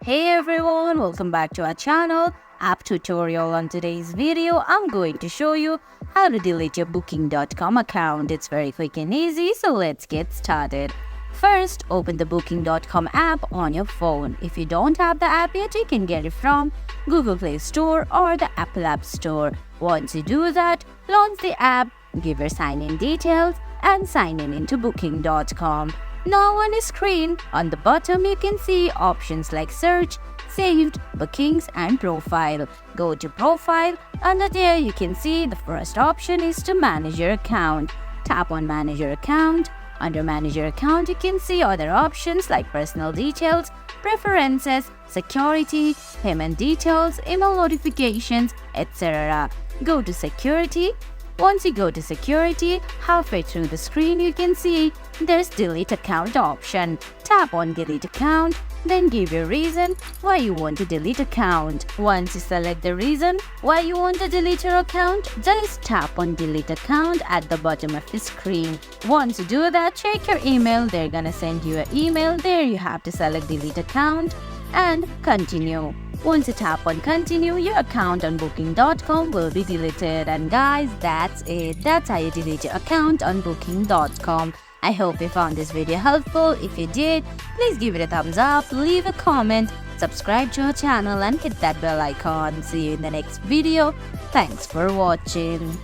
Hey everyone, welcome back to our channel app tutorial. On today's video I'm going to show you how to delete your booking.com account. It's very quick and easy, so let's get started. First, open the booking.com app on your phone. If you don't have the app yet, you can get it from Google Play Store or the Apple App Store. Once you do that, launch the app, give your sign-in details and sign in into booking.com. Now on the screen, on the bottom you can see options like search, saved, bookings and profile. Go to profile. Under there you can see the first option is to manage your account. Tap on manage your account. Under manage your account you can see other options like personal details, preferences, security, payment details, email notifications, etc. Go to security. Once you go to security, halfway through the screen you can see there's delete account option. Tap on delete account, then give your reason why you want to delete account. Once you select the reason why you want to delete your account, just tap on delete account at the bottom of the screen. Once you do that, check your email. They're gonna send you an email. There you have to select delete account and continue. Once you tap on continue, your account on booking.com will be deleted. And guys, that's it. That's how you delete your account on booking.com. I hope you found this video helpful. If you did, please give it a thumbs up, leave a comment, subscribe to our channel and hit that bell icon. See you in the next video. Thanks for watching.